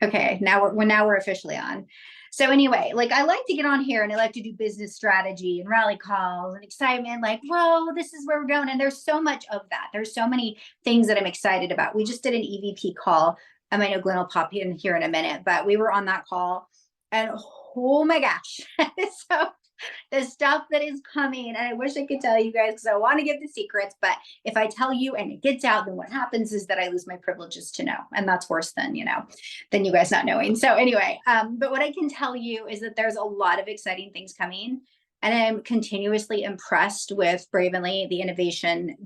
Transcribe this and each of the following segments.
Okay, now we're officially on. So anyway, like I like to get on here and I like to do business strategy and rally calls and excitement, like, whoa, this is where we're going. And there's so much of that. There's so many things that I'm excited about. We just did an EVP call. I know Glenn will pop in here in a minute, but we were on that call and oh my gosh. So the stuff that is coming. And I wish I could tell you guys because I want to give the secrets. But if I tell you and it gets out, then what happens is that I lose my privileges to know. And that's worse than, than you guys not knowing. So anyway, but what I can tell you is that there's a lot of exciting things coming. And I'm continuously impressed with Bravenly, the innovation,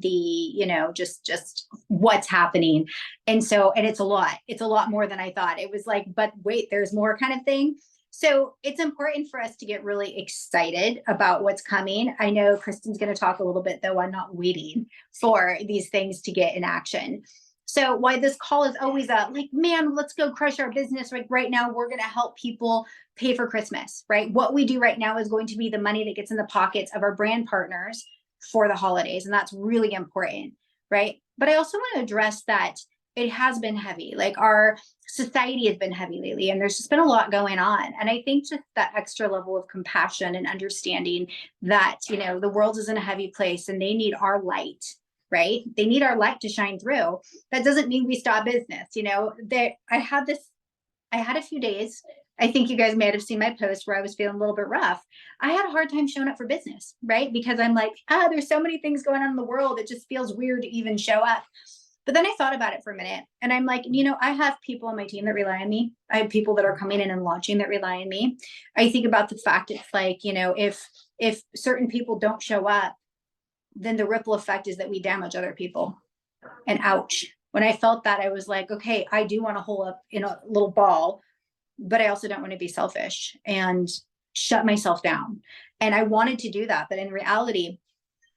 just what's happening. And it's a lot more than I thought. It was like, but wait, there's more kind of thing. So it's important for us to get really excited about what's coming. I know Kristen's going to talk a little bit, though I'm not waiting for these things to get in action. So why this call is always like, man, let's go crush our business. Like right now, we're going to help people pay for Christmas, right? What we do right now is going to be the money that gets in the pockets of our brand partners for the holidays. And that's really important, right? But I also want to address that it has been heavy. Like our society has been heavy lately, and there's just been a lot going on. And I think just that extra level of compassion and understanding that, the world is in a heavy place and they need our light, right? They need our light to shine through. That doesn't mean we stop business. I had a few days. I think you guys may have seen my post where I was feeling a little bit rough. I had a hard time showing up for business, right? Because I'm like, there's so many things going on in the world. It just feels weird to even show up. But then I thought about it for a minute and I'm like, I have people on my team that rely on me. I have people that are coming in and launching that rely on me. I think about the fact it's like, if certain people don't show up, then the ripple effect is that we damage other people. And ouch. When I felt that, I was like, okay, I do want to hole up in a little ball, but I also don't want to be selfish and shut myself down. And I wanted to do that. But in reality,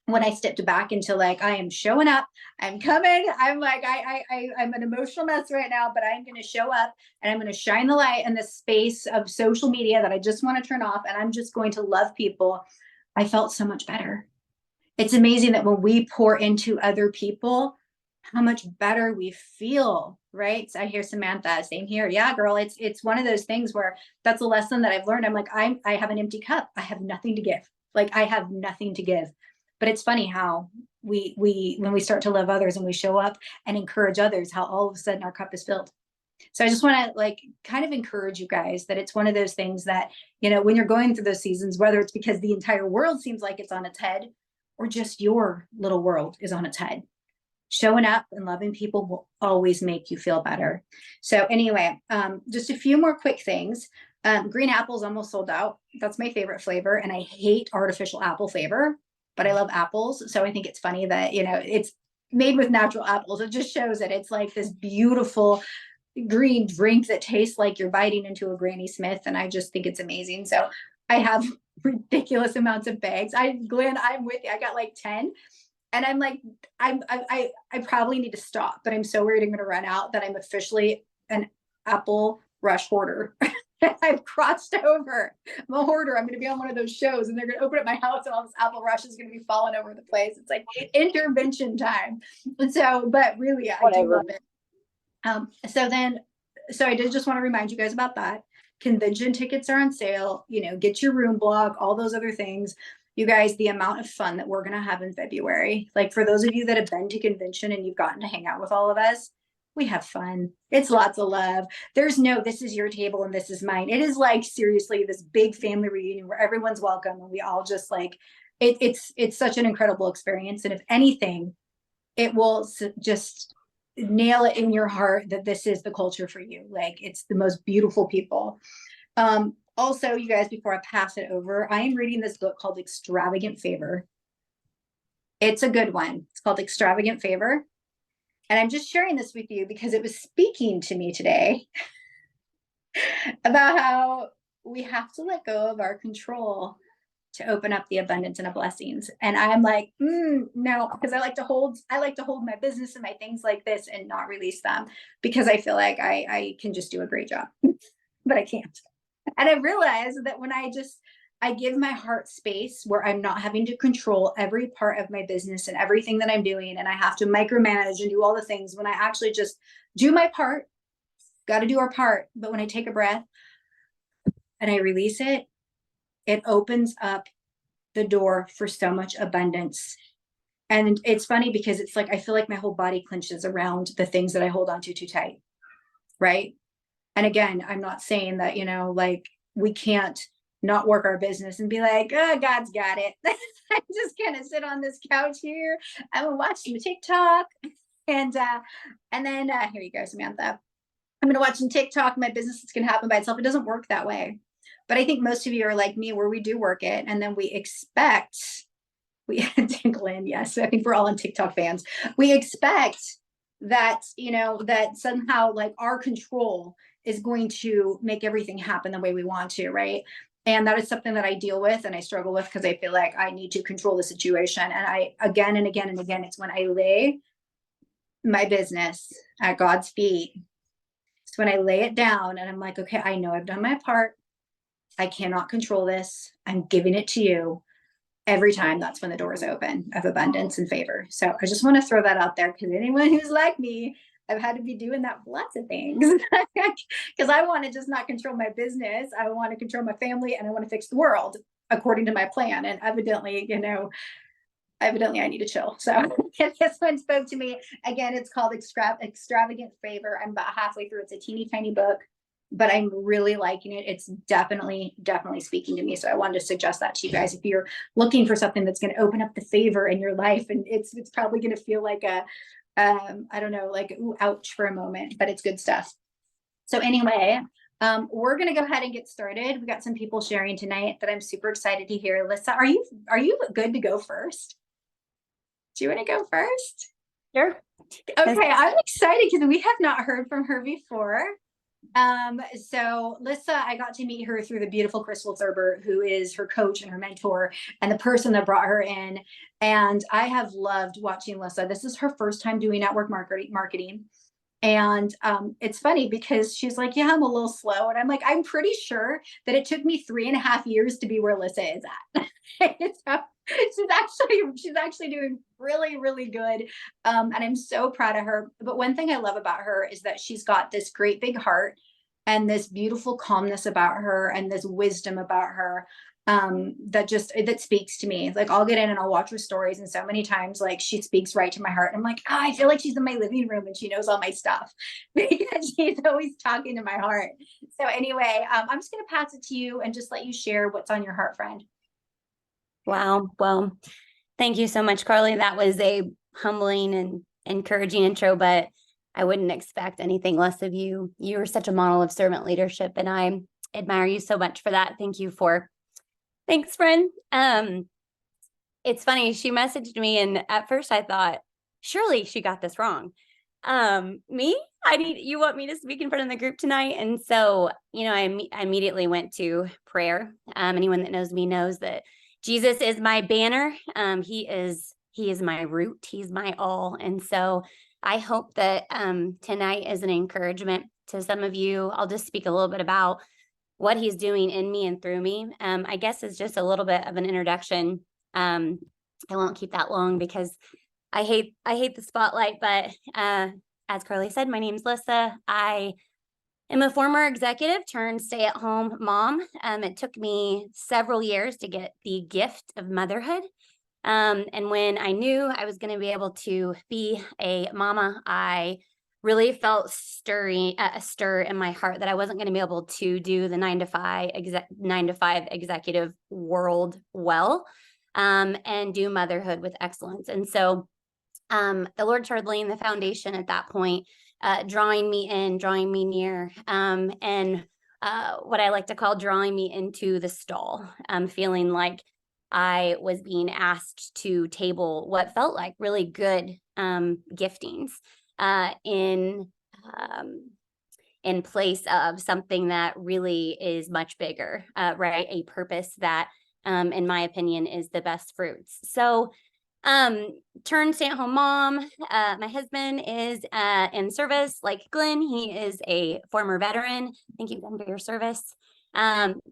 when I stepped back into like, I am showing up, I'm coming. I'm like, I'm an emotional mess right now, but I'm going to show up and I'm going to shine the light in the space of social media that I just want to turn off. And I'm just going to love people. I felt so much better. It's amazing that when we pour into other people, how much better we feel, right? So I hear Samantha, same here. Yeah, girl, it's one of those things where that's a lesson that I've learned. I'm like, I have an empty cup. I have nothing to give. Like I have nothing to give. But it's funny how we when we start to love others and we show up and encourage others, how all of a sudden our cup is filled. So I just want to like kind of encourage you guys that it's one of those things that, when you're going through those seasons, whether it's because the entire world seems like it's on its head or just your little world is on its head, showing up and loving people will always make you feel better. So anyway, just a few more quick things. Green apples almost sold out. That's my favorite flavor. And I hate artificial apple flavor, but I love apples. So I think it's funny that, it's made with natural apples. It just shows that it's like this beautiful green drink that tastes like you're biting into a Granny Smith. And I just think it's amazing. So I have ridiculous amounts of bags. Glenn, I'm with you. I got like 10. And I'm like, I probably need to stop, but I'm so worried I'm going to run out that I'm officially an apple rush hoarder. I've crossed over. I'm a hoarder. I'm going to be on one of those shows and they're going to open up my house and all this apple rush is going to be falling over the place. It's like intervention time. And so, but really, I do love it. So I did just want to remind you guys about that. Convention tickets are on sale, get your room block, all those other things. You guys, the amount of fun that we're going to have in February, like for those of you that have been to convention and you've gotten to hang out with all of us, we have fun. It's lots of love. There's no, this is your table and this is mine. It is like seriously this big family reunion where everyone's welcome and we all just like, it's such an incredible experience. And if anything, it will just nail it in your heart that this is the culture for you. Like it's the most beautiful people. Also, you guys, before I pass it over, I am reading this book called Extravagant Favor. It's a good one. It's called Extravagant Favor. And I'm just sharing this with you because it was speaking to me today about how we have to let go of our control to open up the abundance and the blessings. And I'm like, no, because I like to hold my business and my things like this and not release them because I feel like I can just do a great job, but I can't. And I realized that when I give my heart space where I'm not having to control every part of my business and everything that I'm doing, and I have to micromanage and do all the things, when I actually just do my part, got to do our part. But when I take a breath and I release it, it opens up the door for so much abundance. And it's funny because it's like, I feel like my whole body clenches around the things that I hold on to too tight. Right. And again, I'm not saying that, like we can't not work our business and be like, oh, God's got it. I'm just gonna sit on this couch here. I'm gonna watch some TikTok. And then here you go, Samantha. I'm gonna watch some TikTok. My business is gonna happen by itself. It doesn't work that way. But I think most of you are like me, where we do work it, and then we expect Glenn, yes, I think we're all on TikTok fans. We expect that, that somehow like our control is going to make everything happen the way we want to, right? And that is something that I deal with and I struggle with because I feel like I need to control the situation. And I, again and again and again, it's when I lay my business at God's feet. It's when I lay it down and I'm like, okay, I know I've done my part. I cannot control this. I'm giving it to you. Every time, that's when the doors open of abundance and favor. So I just want to throw that out there because anyone who's like me, I've had to be doing that for lots of things because I want to just not control my business. I want to control my family and I want to fix the world according to my plan. And evidently, I need to chill. So this one spoke to me. Again, it's called Extravagant Favor. I'm about halfway through. It's a teeny tiny book, but I'm really liking it. It's definitely speaking to me. So I wanted to suggest that to you guys. If you're looking for something that's going to open up the favor in your life, and it's probably going to feel like I don't know, like, ooh, ouch for a moment, but it's good stuff. So anyway, we're going to go ahead and get started. We got some people sharing tonight that I'm super excited to hear. Alyssa, are you good to go first? Do you want to go first? Sure. Okay, I'm excited because we have not heard from her before. So Lissa, I got to meet her through the beautiful Crystal Thurber, who is her coach and her mentor and the person that brought her in. And I have loved watching Lissa. This is her first time doing network marketing. And it's funny because she's like, yeah, I'm a little slow. And I'm like, I'm pretty sure that it took me 3.5 years to be where Lissa is at. So she's actually doing really, really good. And I'm so proud of her. But one thing I love about her is that she's got this great big heart and this beautiful calmness about her and this wisdom about her that speaks to me. Like I'll get in and I'll watch her stories, and so many times like she speaks right to my heart. I'm like, oh, I feel like she's in my living room and she knows all my stuff because she's always talking to my heart. So anyway, I'm just going to pass it to you and just let you share what's on your heart, friend. Wow. Well, thank you so much, Carly. That was a humbling and encouraging intro, but I wouldn't expect anything less of you. You are such a model of servant leadership, and I admire you so much for that. Thanks, friend. It's funny. She messaged me, and at first I thought, surely she got this wrong. You want me to speak in front of the group tonight? And so, I immediately went to prayer. Anyone that knows me knows that Jesus is my banner. He is my root. He's my all. And so I hope that tonight is an encouragement to some of you. I'll just speak a little bit about what he's doing in me and through me. I guess is just a little bit of an introduction. I won't keep that long because I hate the spotlight, but as Carly said, my name's Lissa. I am a former executive turned stay-at-home mom. It took me several years to get the gift of motherhood. And when I knew I was going to be able to be a mama, I really felt a stir in my heart that I wasn't going to be able to do the 9 to 5 executive world well, and do motherhood with excellence. And so the Lord started laying the foundation at that point, drawing me in, drawing me near, and what I like to call drawing me into the stall, feeling like I was being asked to table what felt like really good giftings in place of something that really is much bigger, right? A purpose that, in my opinion, is the best fruits. So turned stay-at-home mom. My husband is in service like Glenn. He is a former veteran. Thank you, Glenn, for your service.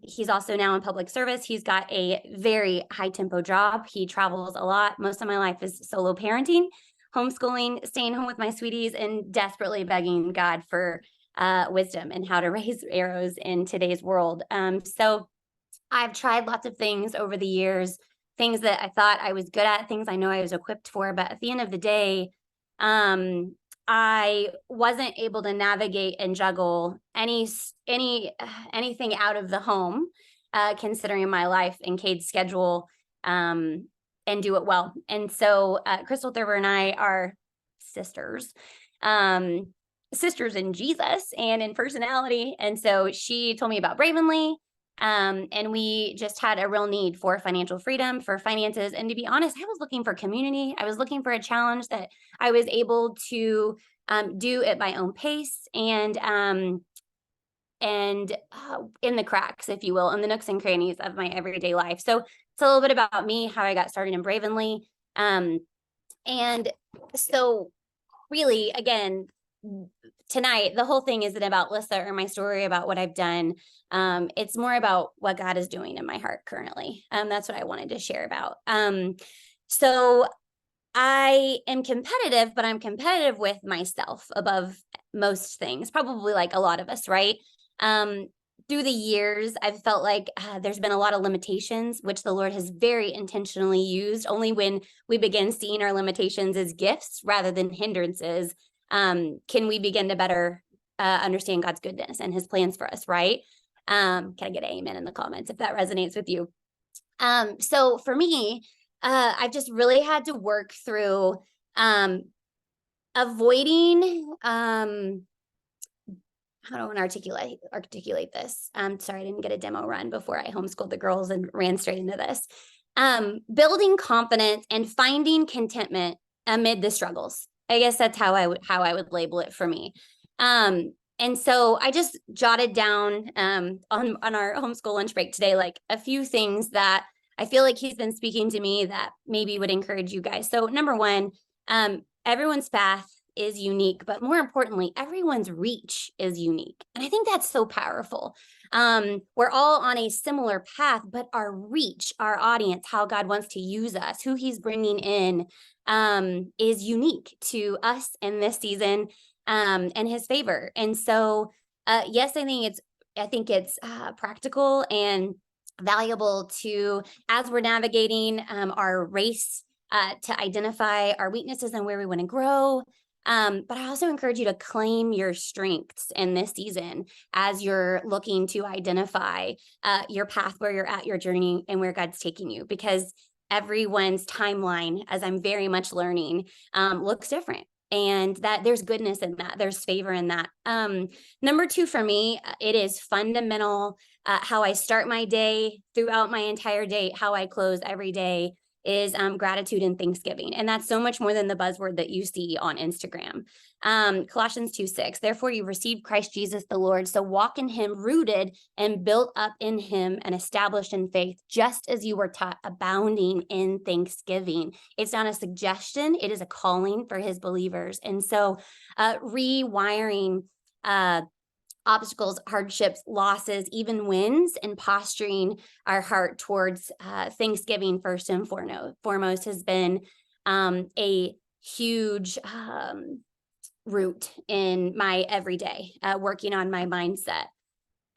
He's also now in public service. He's got a very high tempo job. He travels a lot. Most of my life is solo parenting, homeschooling, staying home with my sweeties, and desperately begging God for wisdom and how to raise arrows in today's world. So I've tried lots of things over the years, things that I thought I was good at, things I know I was equipped for, but at the end of the day, I wasn't able to navigate and juggle anything out of the home, considering my life and Cade's schedule, and do it well. And so Crystal Thurber and I are sisters, sisters in Jesus and in personality. And so she told me about Bravenly. And we just had a real need for financial freedom, for finances. And to be honest, I was looking for community. I was looking for a challenge that I was able to do at my own pace and in the cracks, if you will, in the nooks and crannies of my everyday life. So it's a little bit about me, how I got started in Bravenly. And so really, again, tonight, the whole thing isn't about Lissa or my story about what I've done. It's more about what God is doing in my heart currently. That's what I wanted to share about. So I am competitive, but I'm competitive with myself above most things, probably like a lot of us, right? Through the years, I've felt like there's been a lot of limitations, which the Lord has very intentionally used. Only when we begin seeing our limitations as gifts rather than hindrances, can we begin to better understand God's goodness and his plans for us, right? Can I get an amen in the comments if that resonates with you? So for me, I've just really had to work through avoiding, how do I want to articulate this? Sorry, I didn't get a demo run before I homeschooled the girls and ran straight into this. Building confidence and finding contentment amid the struggles. I guess that's how I would label it for me. And so I just jotted down on our homeschool lunch break today, like a few things that I feel like he's been speaking to me that maybe would encourage you guys. So number one, everyone's path is unique, but more importantly, everyone's reach is unique. And I think that's so powerful. We're all on a similar path, but our reach, our audience, how God wants to use us, who he's bringing in, is unique to us in this season, and his favor. And so, yes, I think it's practical and valuable to, as we're navigating our race, to identify our weaknesses and where we want to grow. But I also encourage you to claim your strengths in this season as you're looking to identify your path, where you're at, your journey, and where God's taking you, because everyone's timeline, as I'm very much learning, looks different. And that there's goodness in that. There's favor in that. Number two, for me, it is fundamental. How I start my day, throughout my entire day, how I close every day is gratitude and thanksgiving. And that's so much more than the buzzword that you see on Instagram. Colossians 2:6, therefore you received Christ Jesus the Lord, so walk in him, rooted and built up in him and established in faith, just as you were taught, abounding in thanksgiving. It's not a suggestion, it is a calling for his believers. And so rewiring obstacles, hardships, losses, even wins, and posturing our heart towards Thanksgiving first and foremost has been a huge root in my everyday, working on my mindset.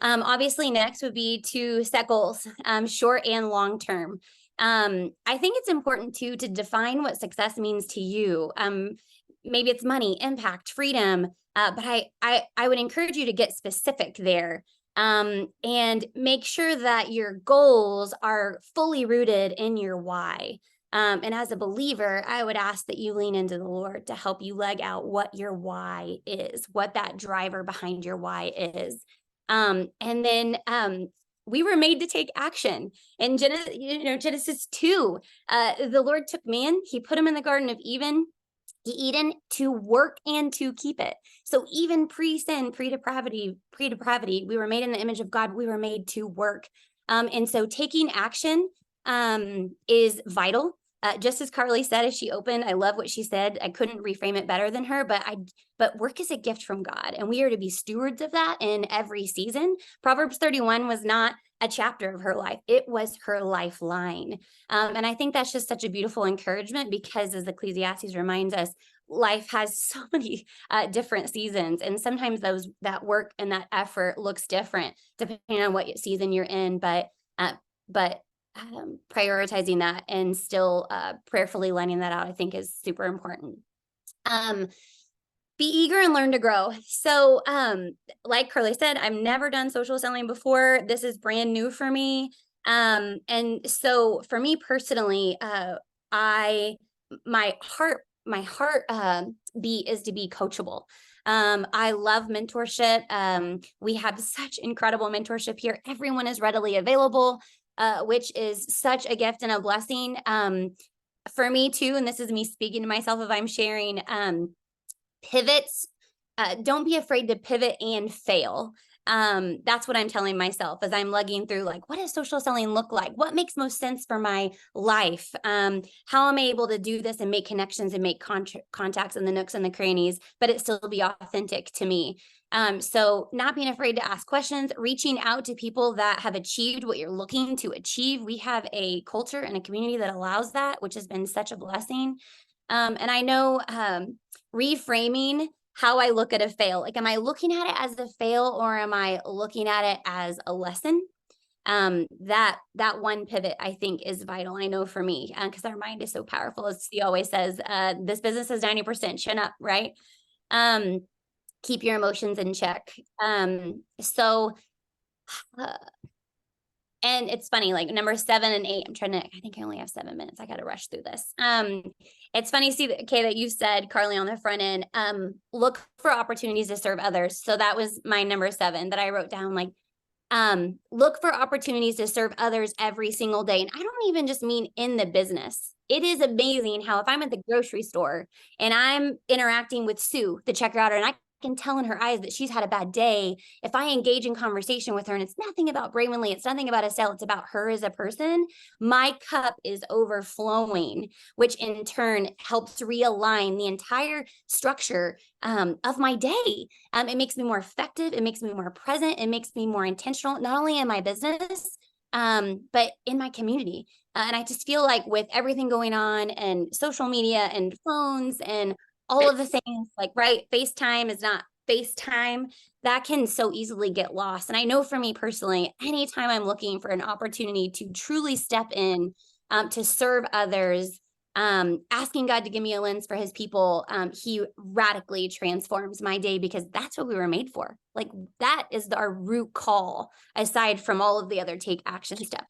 Obviously, next would be to set goals, short and long term. I think it's important too to define what success means to you. Maybe it's money, impact, freedom. But I would encourage you to get specific there, and make sure that your goals are fully rooted in your why. And as a believer, I would ask that you lean into the Lord to help you leg out what your why is, what that driver behind your why is. And then we were made to take action. In Genesis 2, the Lord took man, he put him in the Garden of Eden to work and to keep it. So even pre-sin, pre-depravity, we were made in the image of God. We were made to work. And so taking action is vital. Just as Carly said, as she opened, I love what she said. I couldn't reframe it better than her, but work is a gift from God, and we are to be stewards of that in every season. Proverbs 31 was not a chapter of her life. It was her lifeline. And I think that's just such a beautiful encouragement, because as Ecclesiastes reminds us, life has so many different seasons, and sometimes that work and that effort looks different depending on what season you're in. But but prioritizing that and still prayerfully lining that out, I think, is super important. Be eager and learn to grow. So like Carly said, I've never done social selling before. This is brand new for me. And so for me personally, my heart beat is to be coachable. I love mentorship. We have such incredible mentorship here. Everyone is readily available, which is such a gift and a blessing. For me too, and this is me speaking to myself if I'm sharing, pivots, don't be afraid to pivot and fail. That's what I'm telling myself as I'm lugging through, like, what does social selling look like? What makes most sense for my life? How am I able to do this and make connections and make contacts in the nooks and the crannies, but it still be authentic to me? So not being afraid to ask questions, reaching out to people that have achieved what you're looking to achieve. We have a culture and a community that allows that, which has been such a blessing. And I know reframing how I look at a fail. Like, am I looking at it as a fail, or am I looking at it as a lesson? That one pivot, I think, is vital. I know for me, because our mind is so powerful. As he always says, this business is 90% chin up, right? Keep your emotions in check. So and it's funny, like number 7 and 8, I think I only have 7 minutes. I got to rush through this. It's funny to see that, Kay, that you said, Carly, on the front end, look for opportunities to serve others. So that was my number 7 that I wrote down, like, look for opportunities to serve others every single day. And I don't even just mean in the business. It is amazing how if I'm at the grocery store and I'm interacting with Sue, the checkout, and I can tell in her eyes that she's had a bad day, if I engage in conversation with her, and it's nothing about Bravenly, it's nothing about a sale, it's about her as a person, my cup is overflowing, which in turn helps realign the entire structure of my day. It makes me more effective, it makes me more present, it makes me more intentional, not only in my business, but in my community. And I just feel like with everything going on and social media and phones and all of the things, like, right, FaceTime is not FaceTime, that can so easily get lost. And I know for me personally, anytime I'm looking for an opportunity to truly step in, to serve others, asking God to give me a lens for his people, he radically transforms my day, because that's what we were made for. Like, that is our root call, aside from all of the other take action steps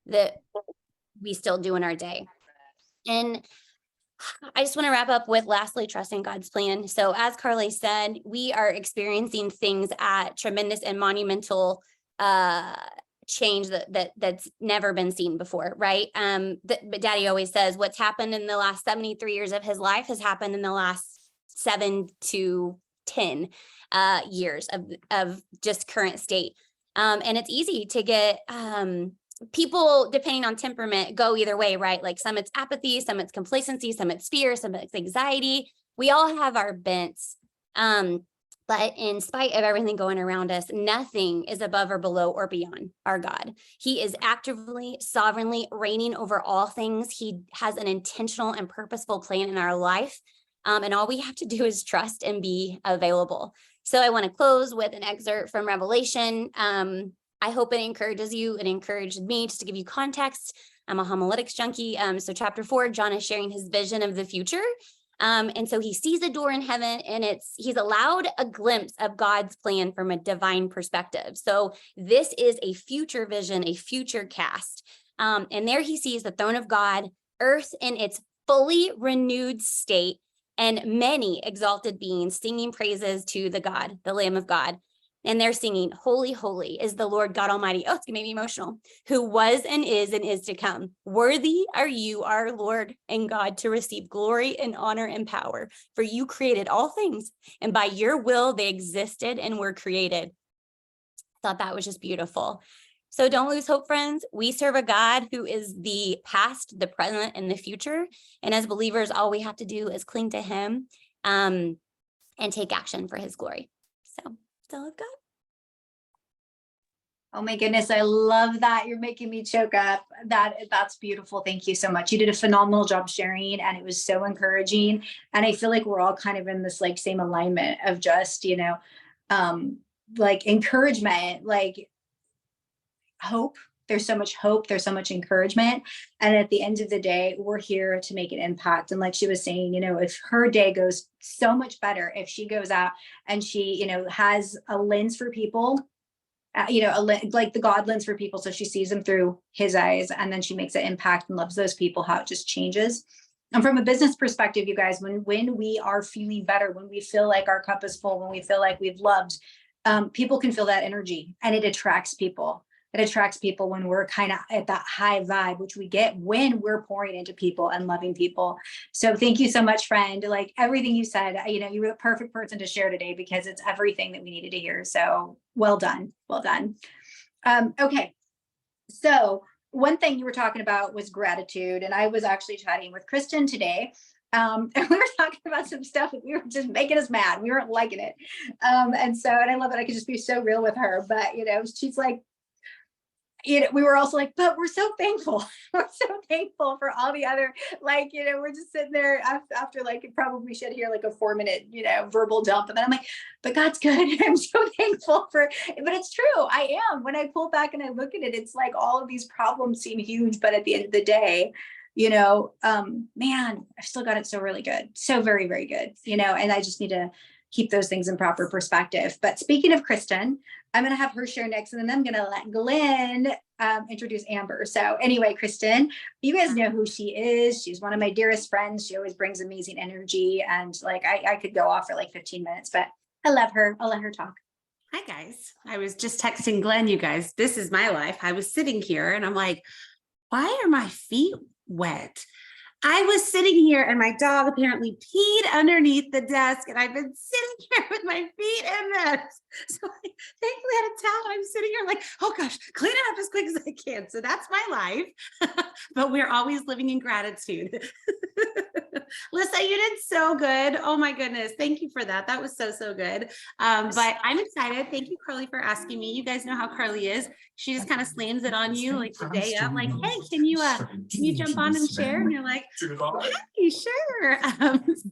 that we still do in our day. And I just want to wrap up with, lastly, trusting God's plan. So as Carly said, we are experiencing things at tremendous and monumental change that's never been seen before, right? But Daddy always says what's happened in the last 73 years of his life has happened in the last 7 to 10 years of just current state. And it's easy to get people, depending on temperament, go either way, right? Like, some it's apathy, some it's complacency, some it's fear, some it's anxiety. We all have our bents. But in spite of everything going around us, nothing is above or below or beyond our God. He is actively, sovereignly reigning over all things. He has an intentional and purposeful plan in our life. And all we have to do is trust and be available. So I want to close with an excerpt from Revelation. I hope it encourages you. It encouraged me. Just to give you context, I'm a homiletics junkie. So chapter 4, John is sharing his vision of the future. And so he sees a door in heaven, and he's allowed a glimpse of God's plan from a divine perspective. So this is a future vision, a future cast. And there he sees the throne of God, earth in its fully renewed state, and many exalted beings singing praises to the God, the Lamb of God. And they're singing, holy, holy is the Lord God Almighty. Oh, it's gonna make me emotional. Who was and is to come. Worthy are you, our Lord and God, to receive glory and honor and power. For you created all things, and by your will they existed and were created. I thought that was just beautiful. So don't lose hope, friends. We serve a God who is the past, the present, and the future. And as believers, all we have to do is cling to him and take action for his glory. So. All I've got. Oh my goodness, I love that. You're making me choke up. That's beautiful. Thank you so much. You did a phenomenal job sharing, and it was so encouraging. And I feel like we're all kind of in this like same alignment of just, um, like encouragement, like hope. There's so much hope, there's so much encouragement. And at the end of the day, we're here to make an impact. And like she was saying, if her day goes so much better, if she goes out and she, has a lens for people, like the God lens for people. So she sees them through his eyes, and then she makes an impact and loves those people, how it just changes. And from a business perspective, you guys, when we are feeling better, when we feel like our cup is full, when we feel like we've loved, people can feel that energy, and it attracts people. It attracts people when we're kind of at that high vibe, which we get when we're pouring into people and loving people. So thank you so much, friend. Like everything you said, you were the perfect person to share today, because it's everything that we needed to hear. So well done. Well done. Okay. So one thing you were talking about was gratitude. And I was actually chatting with Kristen today. And we were talking about some stuff that we were just making us mad. We weren't liking it. And I love it. I could just be so real with her, but she's like, we were also like, but we're so thankful. We're so thankful for all the other, we're just sitting there after like, probably should hear like a 4-minute, verbal dump. And then I'm like, but God's good. I'm so thankful but it's true. I am. When I pull back and I look at it, it's like all of these problems seem huge, but at the end of the day, man, I've still got it so really good. So very, very good, and I just need to keep those things in proper perspective. But speaking of Kristen, I'm going to have her share next, and then I'm going to let Glenn introduce Amber. So anyway, Kristen, you guys know who she is. She's one of my dearest friends. She always brings amazing energy, and like I could go off for like 15 minutes, but I love her. I'll let her talk. Hi guys. I was just texting Glenn, you guys, this is my life. I was sitting here and I'm like, why are my feet wet? I was sitting here and my dog apparently peed underneath the desk, and I've been sitting here with my feet in this. So I thankfully had a towel. I'm sitting here like, oh gosh, clean it up as quick as I can. So that's my life. But we're always living in gratitude. Lisa, you did so good. Oh my goodness. Thank you for that. That was so, so good. But I'm excited. Thank you, Carly, for asking me. You guys know how Carly is. She just kind of slams it on you like the day up, like, hey, can you jump on and share? And you're like, hey, sure.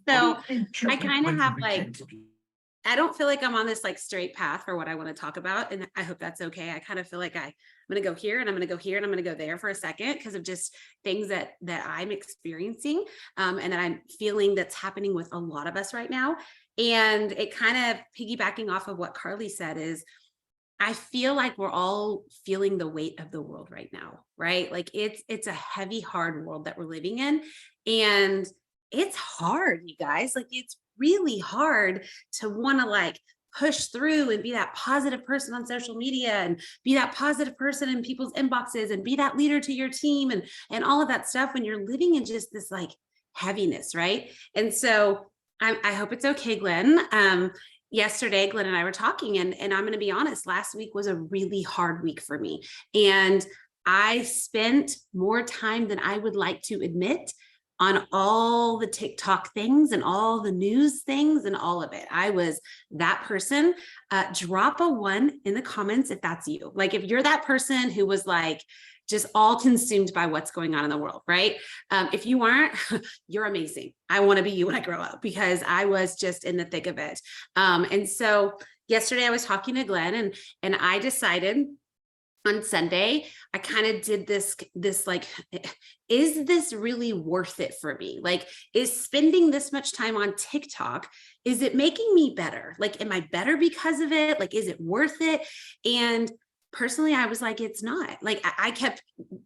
So I kind of have like, I don't feel like I'm on this like straight path for what I want to talk about. And I hope that's okay. I kind of feel like I'm going to go here and I'm going to go here and I'm going to go there for a second because of just things that I'm experiencing and that I'm feeling that's happening with a lot of us right now. And it kind of piggybacking off of what Carly said is, I feel like we're all feeling the weight of the world right now, right? Like it's a heavy, hard world that we're living in. And it's hard, you guys. Like it's really hard to want to like push through and be that positive person on social media and be that positive person in people's inboxes and be that leader to your team and all of that stuff when you're living in just this like heaviness, right? And so I hope it's okay, Glenn. Yesterday, Glenn and I were talking, and I'm going to be honest, last week was a really hard week for me. And I spent more time than I would like to admit on all the TikTok things and all the news things and all of it. I was that person. Drop a 1 in the comments if that's you. Like if you're that person who was like, just all consumed by what's going on in the world, right? If you aren't, you're amazing. I want to be you when I grow up because I was just in the thick of it. And so yesterday I was talking to Glenn and I decided on Sunday, I kind of did this like, is this really worth it for me? Like, is spending this much time on TikTok, is it making me better? Like, am I better because of it? Like, is it worth it? And personally, I was like, it's not. Like, I kept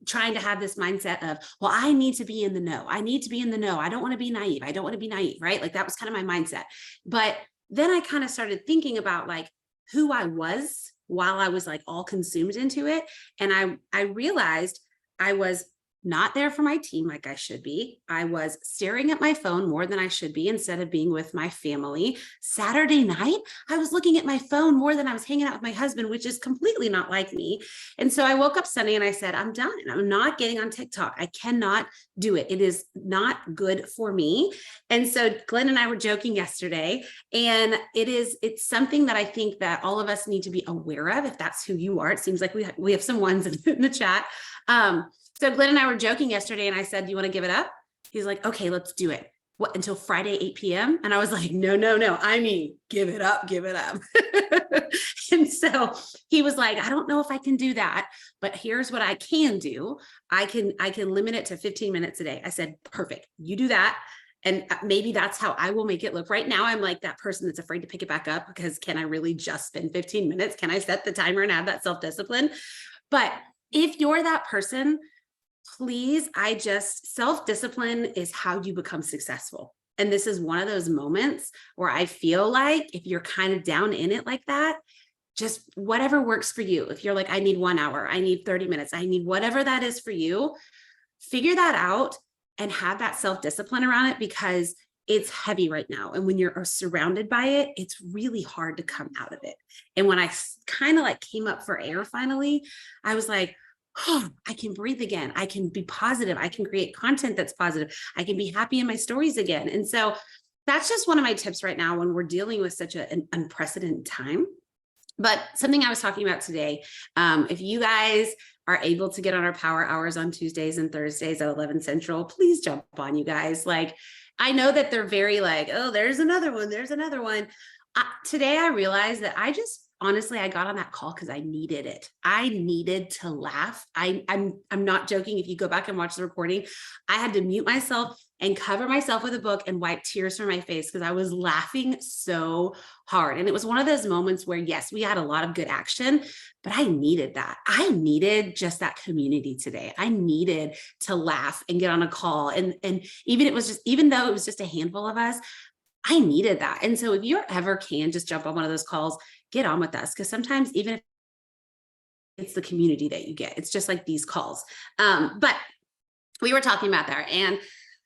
trying to have this mindset of, well, I need to be in the know. I need to be in the know. I don't want to be naive. I don't want to be naive, right? Like that was kind of my mindset. But then I kind of started thinking about like who I was while I was like all consumed into it. And I realized I was not there for my team like I should be. I was staring at my phone more than I should be instead of being with my family. Saturday night, I was looking at my phone more than I was hanging out with my husband, which is completely not like me. And so I woke up Sunday and I said, I'm done. I'm not getting on TikTok. I cannot do it. It is not good for me. And so Glenn and I were joking yesterday, and it's something that I think that all of us need to be aware of, if that's who you are. It seems like we have some ones in the chat. So Glenn and I were joking yesterday, and I said, do you want to give it up? He's like, okay, let's do it. What, until Friday, 8 p.m.? And I was like, no. I mean, give it up. And so he was like, I don't know if I can do that, but here's what I can do. I can limit it to 15 minutes a day. I said, perfect. You do that. And maybe that's how I will make it look. Right now, I'm like that person that's afraid to pick it back up, because can I really just spend 15 minutes? Can I set the timer and have that self-discipline? But if you're that person, please, self-discipline is how you become successful. And this is one of those moments where I feel like if you're kind of down in it like that, just whatever works for you. If you're like, I need 1 hour, I need 30 minutes, I need whatever that is for you, figure that out and have that self-discipline around it, because it's heavy right now. And when you're surrounded by it, it's really hard to come out of it. And when I kind of like came up for air finally, I was like, oh, I can breathe again. I can be positive. I can create content that's positive. I can be happy in my stories again. And so that's just one of my tips right now when we're dealing with such an unprecedented time. But something I was talking about today, if you guys are able to get on our power hours on Tuesdays and Thursdays at 11 Central, please jump on, you guys. Like, I know that they're very like, oh, there's another one. Today I realized that honestly, I got on that call because I needed it. I needed to laugh. I'm not joking. If you go back and watch the recording, I had to mute myself and cover myself with a book and wipe tears from my face because I was laughing so hard. And it was one of those moments where, yes, we had a lot of good action, but I needed that. I needed just that community today. I needed to laugh and get on a call. And even though it was just a handful of us, I needed that. And so if you ever can just jump on one of those calls, get on with us. Because sometimes even if it's the community that you get, it's just like these calls. But we were talking about that. And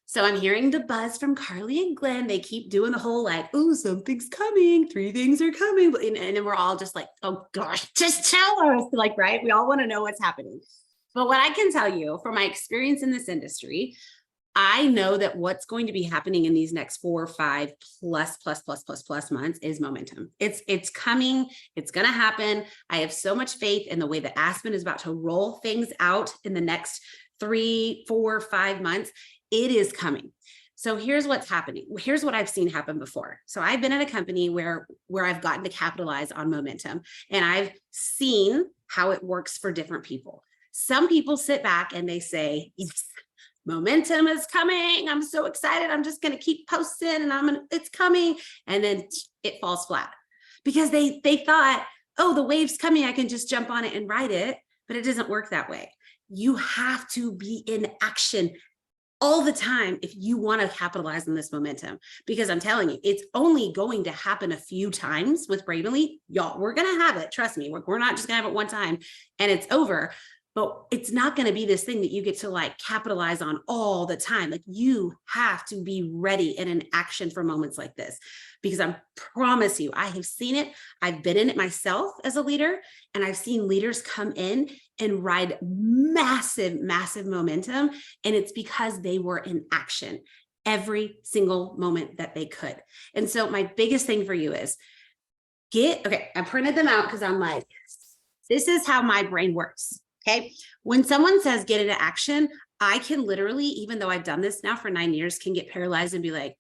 so I'm hearing the buzz from Carly and Glenn. They keep doing the whole like, oh, something's coming. 3 things are coming. And then we're all just like, oh gosh, just tell us. Like, right? We all want to know what's happening. But what I can tell you from my experience in this industry, I know that what's going to be happening in these next 4 or 5 plus months is momentum. It's coming. It's going to happen. I have so much faith in the way that Aspen is about to roll things out in the next 3, 4, 5 months. It is coming. So here's what's happening. Here's what I've seen happen before. So I've been at a company where I've gotten to capitalize on momentum, and I've seen how it works for different people. Some people sit back and they say, yes, momentum is coming. I'm so excited. I'm just going to keep posting and it's coming. And then it falls flat because they thought, oh, the wave's coming. I can just jump on it and ride it. But it doesn't work that way. You have to be in action all the time if you want to capitalize on this momentum, because I'm telling you, it's only going to happen a few times with Bravenly. Y'all, we're going to have it. Trust me. We're not just going to have it one time and it's over. But it's not going to be this thing that you get to like capitalize on all the time. Like, you have to be ready and in action for moments like this, because I promise you, I have seen it. I've been in it myself as a leader, and I've seen leaders come in and ride massive momentum. And it's because they were in action every single moment that they could. And so my biggest thing for you is I printed them out because I'm like, this is how my brain works. Okay. When someone says get into action, I can literally, even though I've done this now for 9 years, can get paralyzed and be like,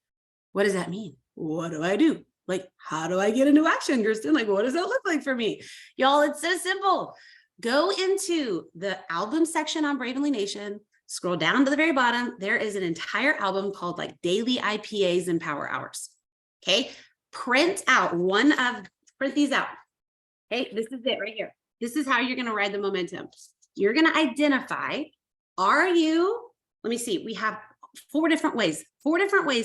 what does that mean? What do I do? Like, how do I get into action, Kirsten? Like, what does that look like for me? Y'all, it's so simple. Go into the album section on Bravenly Nation, scroll down to the very bottom. There is an entire album called like Daily IPAs and Power Hours. Okay. Print these out. Okay. This is it right here. This is how you're going to ride the momentum. You're going to identify, let me see, we have 4 different ways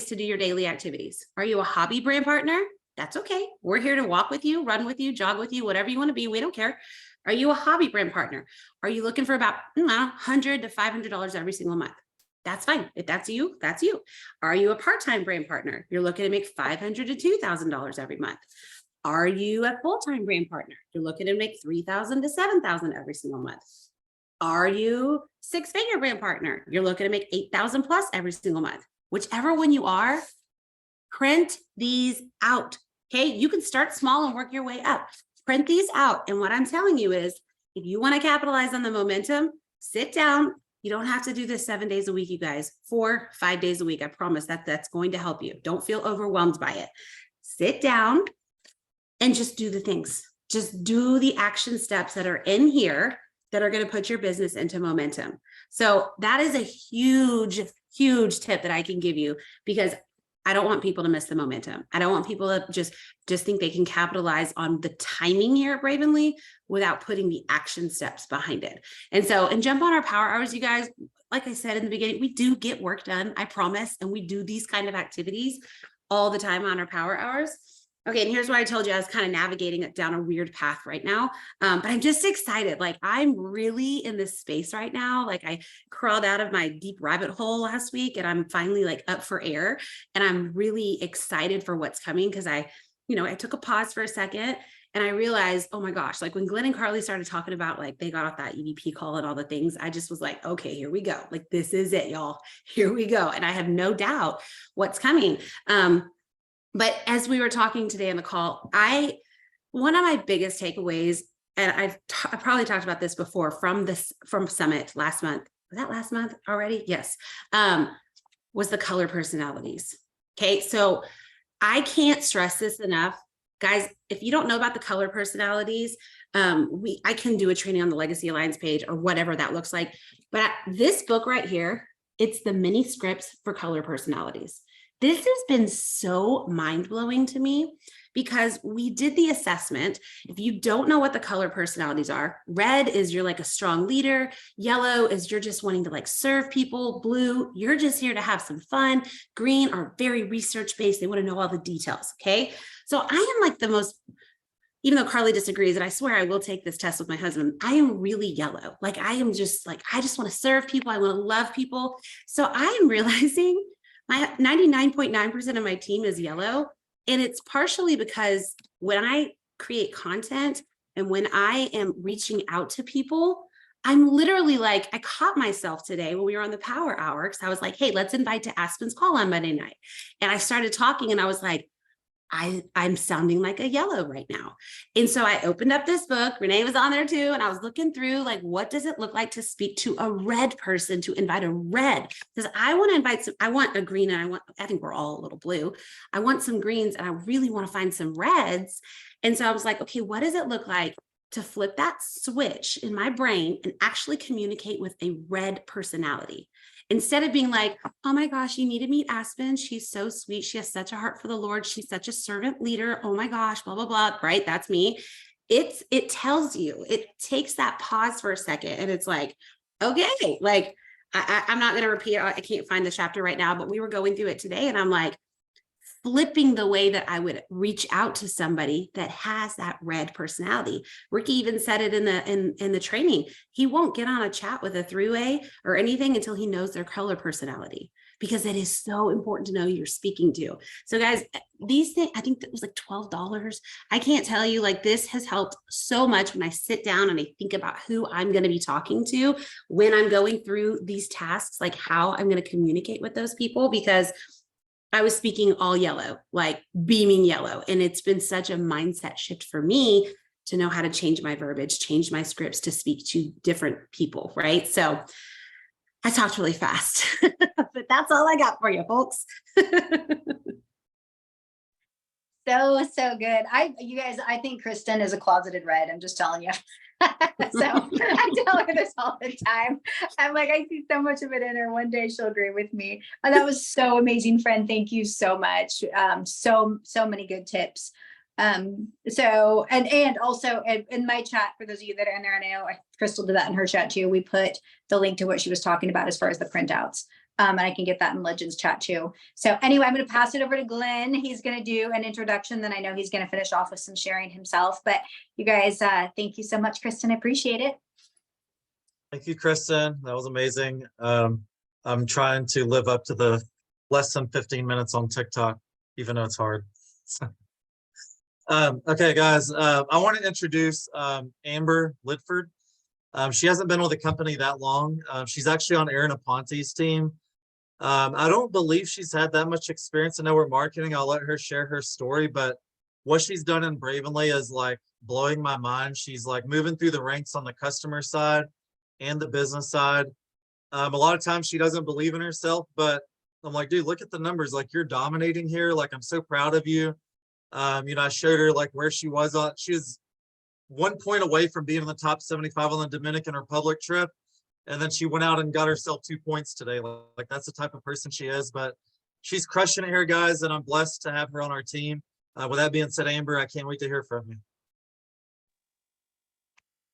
to do your daily activities. Are you a hobby brand partner? That's okay. We're here to walk with you, run with you, jog with you, whatever you want to be. We don't care. Are you a hobby brand partner? Are you looking for about $100 to $500 every single month? That's fine. If that's you, that's you. Are you a part-time brand partner? You're looking to make $500 to $2,000 every month. Are you a full-time brand partner? You're looking to make $3,000 to $7,000 every single month. Are you six-figure brand partner? You're looking to make $8,000 plus every single month. Whichever one you are, print these out. Okay, you can start small and work your way up. Print these out. And what I'm telling you is, if you want to capitalize on the momentum, sit down. You don't have to do this 7 days a week, you guys, 4, 5 days a week. I promise that's going to help you. Don't feel overwhelmed by it. Sit down and just do the things. Just do the action steps that are in here that are going to put your business into momentum. So that is a huge, huge tip that I can give you, because I don't want people to miss the momentum. I don't want people to just think they can capitalize on the timing here at Bravenly without putting the action steps behind it. And jump on our power hours, you guys. Like I said in the beginning, we do get work done, I promise. And we do these kind of activities all the time on our power hours. Okay, and here's what I told you. I was kind of navigating it down a weird path right now, but I'm just excited. Like, I'm really in this space right now. Like, I crawled out of my deep rabbit hole last week, and I'm finally like up for air, and I'm really excited for what's coming, because I took a pause for a second, and I realized, oh my gosh, like when Glenn and Carly started talking about, like, they got off that EVP call and all the things, I just was like, okay, here we go. Like, this is it, y'all. Here we go. And I have no doubt what's coming. But as we were talking today on the call, one of my biggest takeaways, and I probably talked about this before from Summit last month. Was that last month already? Yes. Was the color personalities. Okay. So I can't stress this enough. Guys, if you don't know about the color personalities, I can do a training on the Legacy Alliance page or whatever that looks like. But this book right here, it's the mini scripts for color personalities. This has been so mind-blowing to me, because we did the assessment. If you don't know what the color personalities are, red is you're like a strong leader. Yellow is you're just wanting to like serve people. Blue, you're just here to have some fun. Green are very research-based. They want to know all the details. Okay. So I am like the most, even though Carly disagrees, and I swear I will take this test with my husband, I am really yellow. Like, I am just like, I just want to serve people. I want to love people. So I am realizing my 99.9% of my team is yellow. And it's partially because when I create content and when I am reaching out to people, I'm literally like, I caught myself today when we were on the power hour, because I was like, hey, let's invite to Aspen's call on Monday night. And I started talking, and I was like, I'm sounding like a yellow right now. And so I opened up this book. Renee was on there too. And I was looking through, like, what does it look like to speak to a red person, to invite a red? Because I want to invite I want a green, and I think we're all a little blue. I want some greens, and I really want to find some reds. And so I was like, okay, what does it look like to flip that switch in my brain and actually communicate with a red personality? Instead of being like, oh my gosh, you need to meet Aspen. She's so sweet. She has such a heart for the Lord. She's such a servant leader. Oh my gosh, blah, blah, blah. Right? That's me. It tells you, it takes that pause for a second, and it's like, okay, like I'm not going to repeat. I can't find the chapter right now, but we were going through it today, and I'm like, flipping the way that I would reach out to somebody that has that red personality. Ricky even said it in the training. He won't get on a chat with a three-way or anything until he knows their color personality, because it is so important to know who you're speaking to. So guys, these things, I think it was like $12. I can't tell you, like, this has helped so much when I sit down and I think about who I'm going to be talking to when I'm going through these tasks, like how I'm going to communicate with those people, because I was speaking all yellow, like beaming yellow. And it's been such a mindset shift for me to know how to change my verbiage, change my scripts to speak to different people, right? So I talked really fast, but that's all I got for you, folks. So good. You guys, I think Kristen is a closeted red. I'm just telling you. So I tell her this all the time. I'm like, I see so much of it in her. One day she'll agree with me. That was so amazing, friend. Thank you so much. So many good tips. So, and also in my chat, for those of you that are in there, and I know Crystal did that in her chat too, we put the link to what she was talking about as far as the printouts. And I can get that in Legends chat too. So anyway, I'm going to pass it over to Glenn. He's going to do an introduction. Then I know he's going to finish off with some sharing himself. But you guys, thank you so much, Kristen. I appreciate it. Thank you, Kristen. That was amazing. I'm trying to live up to the less than 15 minutes on TikTok, even though it's hard. Okay, guys, I want to introduce Amber Lidford. She hasn't been with the company that long. She's actually on Aaron Aponte's team. I don't believe she's had that much experience in network marketing. I'll let her share her story, but what she's done in Bravenly is like blowing my mind. She's like moving through the ranks on the customer side and the business side. A lot of times she doesn't believe in herself, but I'm like, dude, look at the numbers. Like, you're dominating here. Like, I'm so proud of you. I showed her like where she was on. She was 1 point away from being in the top 75 on the Dominican Republic trip. And then she went out and got herself 2 points today. Like, that's the type of person she is, but she's crushing it here, guys. And I'm blessed to have her on our team. With that being said, Amber, I can't wait to hear from you.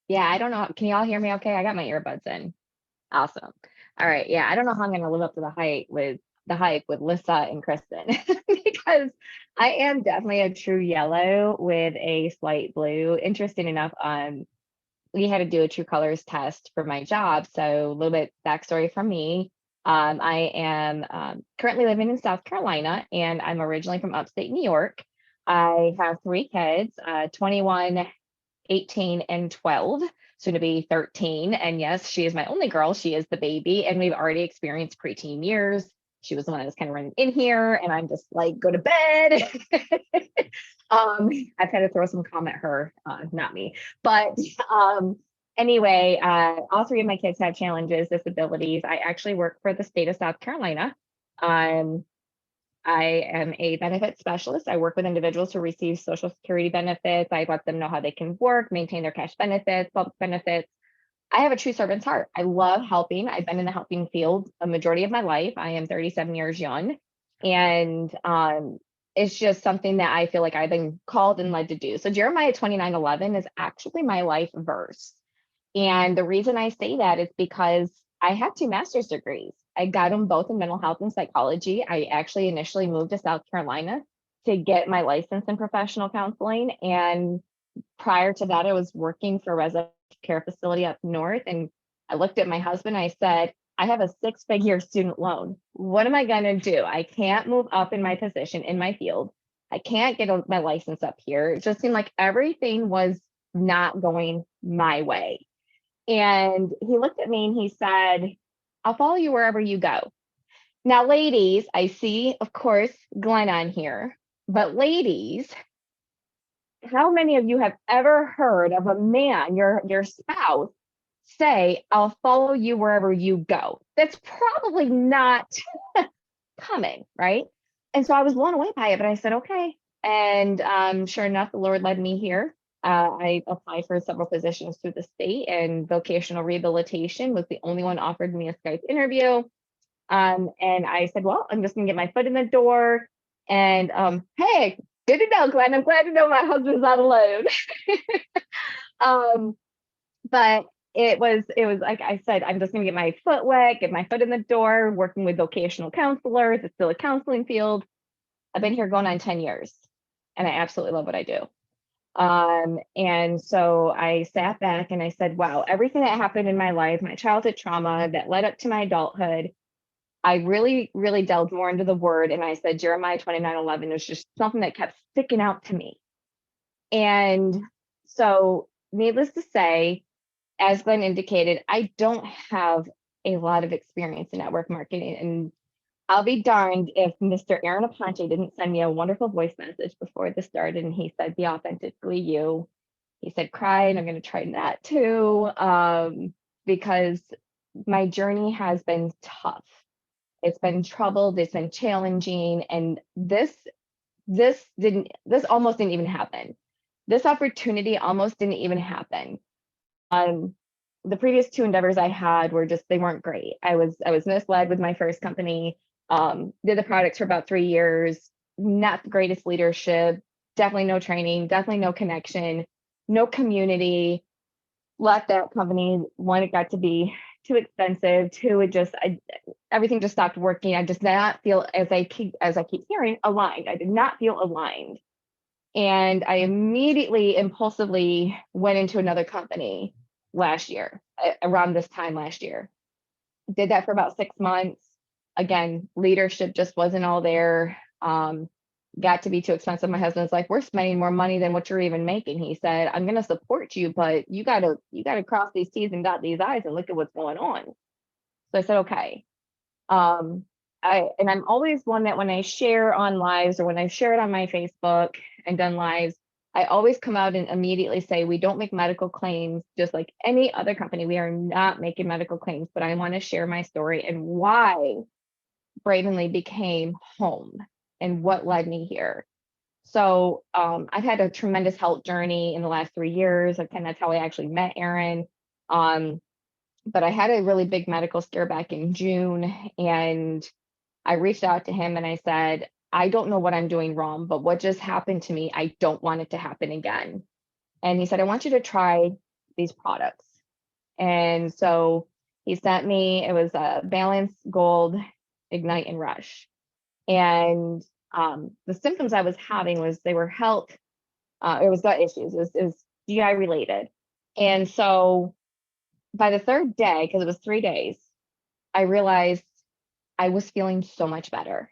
Yeah, I don't know. Can you all hear me okay? I got my earbuds in. Awesome. All right. Yeah, I don't know how I'm going to live up to the hype with Lissa and Kristen because I am definitely a true yellow with a slight blue. Interesting enough, we had to do a true colors test for my job. So a little bit backstory from me. I am currently living in South Carolina, and I'm originally from upstate New York. I have 3 kids, 21, 18, and 12, soon to be 13. And yes, she is my only girl. She is the baby, and we've already experienced preteen years. She was the one that was kind of running in here, and I'm just like, go to bed. I've had to throw some calm at her, not me. But anyway, all 3 of my kids have challenges, disabilities. I actually work for the state of South Carolina. I am a benefit specialist. I work with individuals who receive Social Security benefits. I let them know how they can work, maintain their cash benefits, public benefits. I have a true servant's heart. I love helping. I've been in the helping field a majority of my life. I am 37 years young. And it's just something that I feel like I've been called and led to do. So Jeremiah 29:11 is actually my life verse. And the reason I say that is because I have 2 master's degrees. I got them both in mental health and psychology. I actually initially moved to South Carolina to get my license in professional counseling. And prior to that, I was working for a residential care facility up north. And I looked at my husband, I said, I have a 6-figure student loan. What am I going to do? I can't move up in my position in my field. I can't get my license up here. It just seemed like everything was not going my way. And he looked at me and he said, I'll follow you wherever you go. Now, ladies, I see, of course, Glenn on here, but ladies, how many of you have ever heard of a man, your spouse, say, I'll follow you wherever you go? That's probably not common, right? And so I was blown away by it, but I said, okay. And sure enough, the Lord led me here. I applied for several positions through the state, and vocational rehabilitation was the only one offered me a Skype interview. And I said, well, I'm just gonna get my foot in the door. And hey, good to know, Glenn. I'm glad to know my husband's not alone. But it was like I said, I'm just gonna get my foot wet, get my foot in the door, working with vocational counselors. It's still a counseling field. I've been here going on 10 years, and I absolutely love what I do. And so I sat back and I said, wow, everything that happened in my life, my childhood trauma that led up to my adulthood, I really, really delved more into the word. And I said, Jeremiah 29:11 was just something that kept sticking out to me. And so needless to say, as Glenn indicated, I don't have a lot of experience in network marketing, and I'll be darned if Mr. Aaron Aponte didn't send me a wonderful voice message before this started. And he said, be authentically you. He said, cry. And I'm going to try that too, because my journey has been tough. It's been troubled. It's been challenging. And this almost didn't even happen. This opportunity almost didn't even happen. The previous 2 endeavors I had were just, they weren't great. I was misled with my first company. Did the products for about 3 years, not the greatest leadership, definitely no training, definitely no connection, no community. Left that company when it got to be too expensive, too, everything just stopped working. I just did not feel, as I keep hearing, aligned. I did not feel aligned. And I immediately impulsively went into another company last year, around this time last year. Did that for about 6 months. Again, leadership just wasn't all there. Got to be too expensive. My husband's like, we're spending more money than what you're even making. He said, I'm going to support you, but you got to cross these T's and dot these I's and look at what's going on. So I said, okay. I'm always one that when I share on lives or when I've shared on my Facebook and done lives, I always come out and immediately say, we don't make medical claims, just like any other company. We are not making medical claims, but I want to share my story and why Bravenly became home and what led me here. So I've had a tremendous health journey in the last 3 years. And that's how I actually met Aaron. But I had a really big medical scare back in June, and I reached out to him and I said, I don't know what I'm doing wrong, but what just happened to me, I don't want it to happen again. And he said, I want you to try these products. And so he sent me, it was a Balance, Gold, Ignite, and Rush. And the symptoms I was having was they were health, it was gut issues, it was GI related. And so by the third day, because it was 3 days, I realized I was feeling so much better.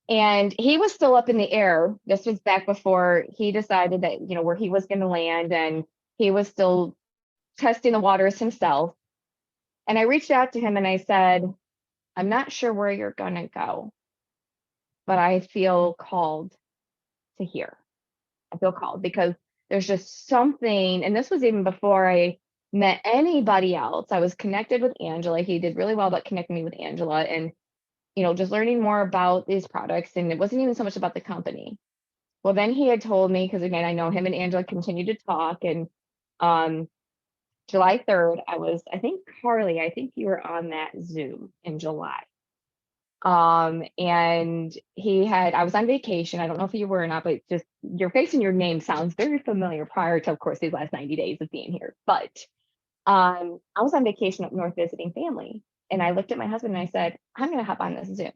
And he was still up in the air. This was back before he decided that, where he was going to land, and he was still testing the waters himself. And I reached out to him and I said, I'm not sure where you're going to go, but I feel called to here. I feel called because there's just something, and this was even before I met anybody else. I was connected with Angela. He did really well about connecting me with Angela and, just learning more about these products. And it wasn't even so much about the company. Well, then he had told me, because again, I know him and Angela continued to talk. And July 3rd, I think Carly, I think you were on that Zoom in July. And I was on vacation. I don't know if you were or not, but just your face and your name sounds very familiar prior to, of course, these last 90 days of being here. But I was on vacation up north visiting family. And I looked at my husband and I said, I'm going to hop on this Zoom.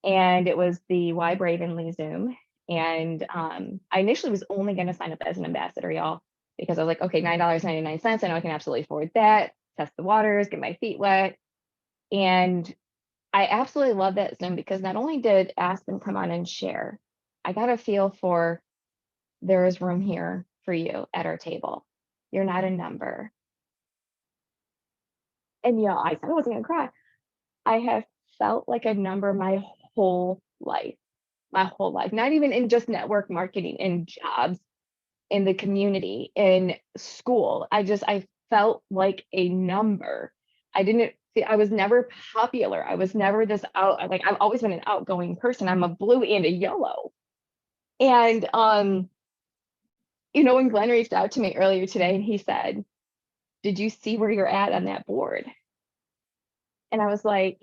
And it was the Why Bravenly Zoom. And I initially was only going to sign up as an ambassador, y'all, because I was like, okay, $9.99. I know I can absolutely afford that. Test the waters, get my feet wet. And I absolutely love that Zoom because not only did Aspen come on and share, I got a feel for there is room here for you at our table. You're not a number. And I said I wasn't gonna cry. I have felt like a number my whole life, not even in just network marketing, in jobs, in the community, in school. I felt like a number. I was never popular. I was never this like I've always been an outgoing person. I'm a blue and a yellow. And when Glenn reached out to me earlier today and he said, did you see where you're at on that board? And I was like,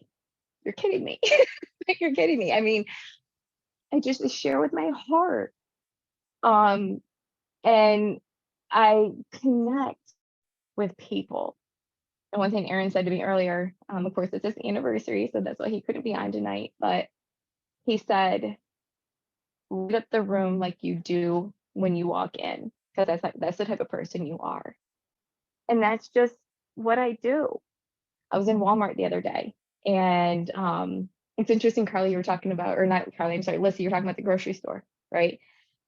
you're kidding me. You're kidding me. I mean, I just share with my heart. And I connect with people. And one thing Aaron said to me earlier, of course, it's his anniversary, so that's why he couldn't be on tonight. But he said, "Light up the room like you do when you walk in, because that's the type of person you are." And that's just what I do. I was in Walmart the other day, and it's interesting, Carly, you were talking about, or not Carly, I'm sorry, Lissy, you're talking about the grocery store, right?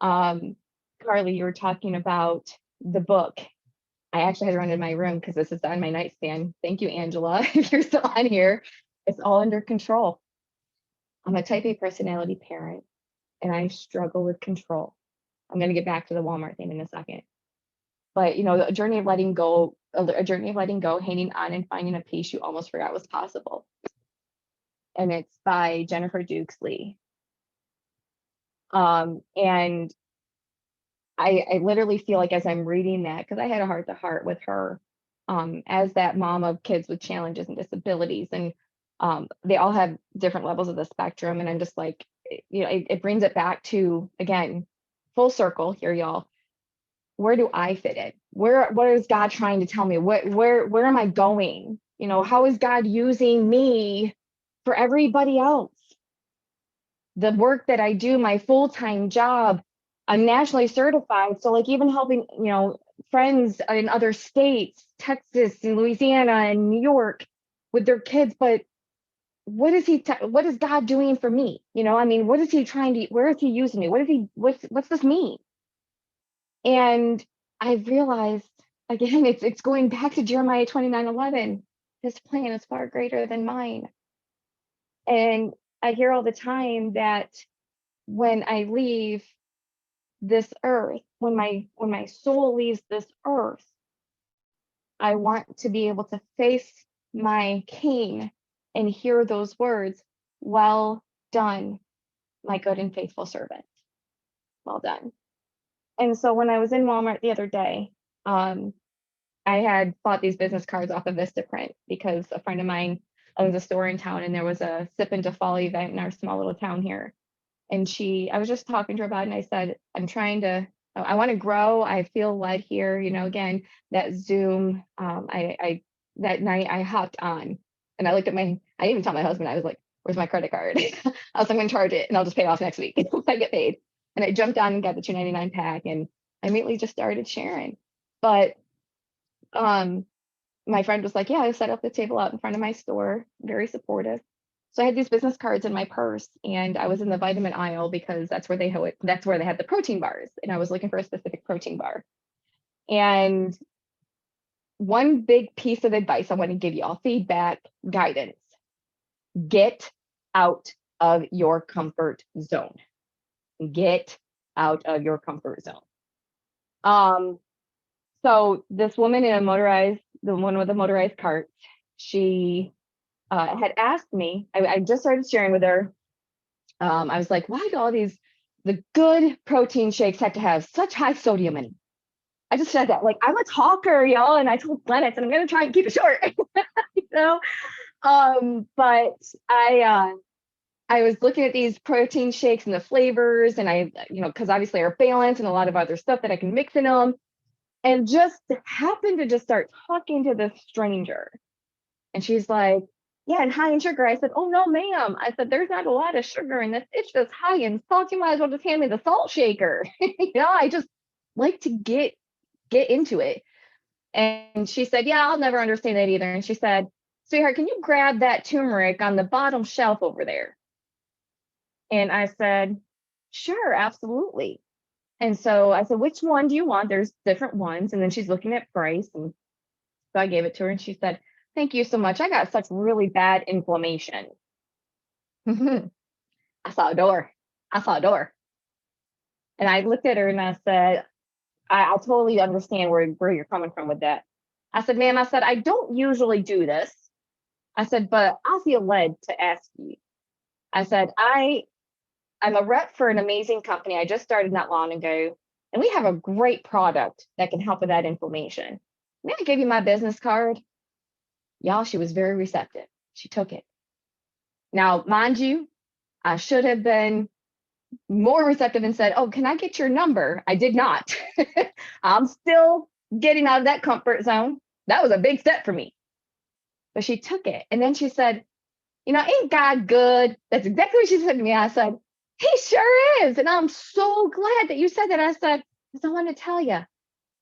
Carly, you were talking about the book. I actually had to run in my room because this is on my nightstand. Thank you, Angela. If you're still on here, it's all under control. I'm a type A personality parent and I struggle with control. I'm going to get back to the Walmart thing in a second. But, a journey of letting go, hanging on and finding a peace you almost forgot was possible. And it's by Jennifer Dukes Lee. And I literally feel like as I'm reading that, because I had a heart-to-heart with her as that mom of kids with challenges and disabilities, and they all have different levels of the spectrum. And I'm just like, it brings it back to, again, full circle here, y'all. where do I fit in? What is God trying to tell me? Where am I going? You know, how is God using me for everybody else? The work that I do, my full-time job, I'm nationally certified. So like even helping, you know, friends in other states, Texas and Louisiana and New York with their kids, but what is God doing for me? You know, I mean, what is he trying to, where is he using me? What's this mean? And I realized again, it's going back to Jeremiah 29:11. His plan is far greater than mine. And I hear all the time that when I leave this earth, when my soul leaves this earth, I want to be able to face my king and hear those words, well done, my good and faithful servant. Well done. And so when I was in Walmart the other day, I had bought these business cards off of Vistaprint because a friend of mine owns a store in town and there was a Sip into Fall event in our small little town here. And I was just talking to her about it and I said, I want to grow. I feel led here. You know, again, that Zoom, that night I hopped on and I didn't even tell my husband, I was like, where's my credit card? I was like, I'm going to charge it and I'll just pay it off next week if I get paid. And I jumped on and got the $2.99 pack and I immediately just started sharing. But my friend was like, yeah, I set up the table out in front of my store, very supportive. So I had these business cards in my purse and I was in the vitamin aisle because that's where they had the protein bars. And I was looking for a specific protein bar. And one big piece of advice I want to give you all, feedback, guidance, get out of your comfort zone. Get out of your comfort zone. So this woman in the one with the motorized cart, she had asked me, I just started sharing with her. I was like, why do the good protein shakes have to have such high sodium in them? I just said that, like, I'm a talker, y'all, and I told Glenn, I said, I'm going to try and keep it short, you know? But I was looking at these protein shakes and the flavors and because obviously are balanced and a lot of other stuff that I can mix in them. And just happened to just start talking to this stranger. And she's like, yeah, and high in sugar. I said, oh, no, ma'am. I said, there's not a lot of sugar in this. It's just high in salt. You might as well just hand me the salt shaker. I just like to get into it. And she said, yeah, I'll never understand that either. And she said, sweetheart, can you grab that turmeric on the bottom shelf over there? And I said, sure, absolutely. And so I said, which one do you want? There's different ones. And then she's looking at price. And so I gave it to her and she said, thank you so much. I got such really bad inflammation. I saw a door. And I looked at her and I said, I totally understand where you're coming from with that. I said, ma'am, I don't usually do this. I said, but I feel led to ask you. I said, I'm a rep for an amazing company. I just started not long ago, and we have a great product that can help with that inflammation. May I give you my business card? Y'all, she was very receptive. She took it. Now, mind you, I should have been more receptive and said, oh, can I get your number? I did not. I'm still getting out of that comfort zone. That was a big step for me. But she took it. And then she said, ain't God good? That's exactly what she said to me. I said, he sure is. And I'm so glad that you said that. I said, because I want to tell you,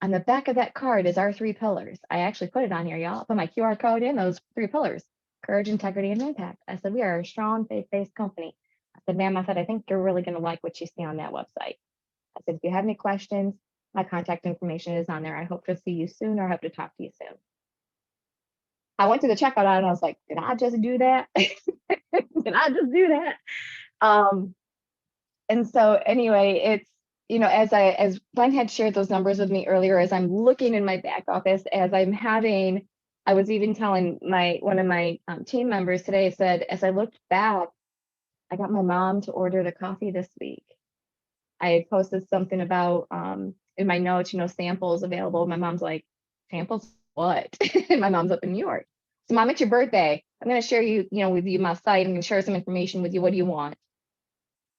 on the back of that card is our 3 pillars. I actually put it on here, y'all. Put my QR code in, those 3 pillars: courage, integrity, and impact. I said, we are a strong, faith-based company. I said, ma'am, I think you're really going to like what you see on that website. I said, if you have any questions, my contact information is on there. I hope to see you soon or I hope to talk to you soon. I went to the checkout aisle and I was like, did I just do that? Did I just do that? And so anyway, it's, as Glenn had shared those numbers with me earlier, as I'm looking in my back office, I was even telling one of my team members today, said, as I looked back, I got my mom to order the coffee this week. I had posted something about in my notes, samples available. My mom's like, samples what? And my mom's up in New York. So Mom, it's your birthday. I'm going to share with you my site. I'm going to share some information with you. What do you want?